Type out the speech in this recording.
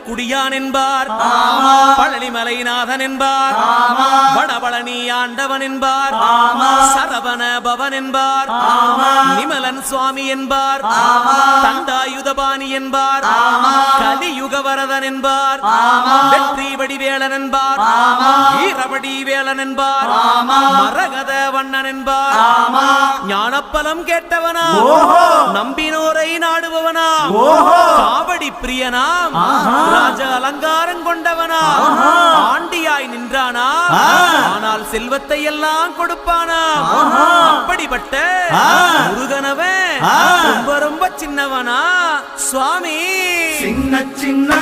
குடியான் என்பார், பழனிமலைநாதன் என்பார், வடபழனி ஆண்டவன் என்பார், சரவண பவன் என்பார், நிமலன் சுவாமி என்பார், தண்டாயுதபாணி என்பார், கலியுகவரதன் என்பார், வெற்றி வடிவேலன் என்பார், வீரவடி வேலன் என்பார், மரகத வண்ணன் என்பார், ஞானப்பலம் கேட்டவனா, நம்பினோரை நாடுபவனா, காவடி பிரியனாம், ராஜ அலங்காரம் கொண்டவனா, ஆண்டியாய் நின்றானா, ஆனால் செல்வத்தை எல்லாம் கொடுப்பானா, அப்படிப்பட்ட முருகனவன் ரொம்ப ரொம்ப சின்னவனா சுவாமி. சின்ன சின்ன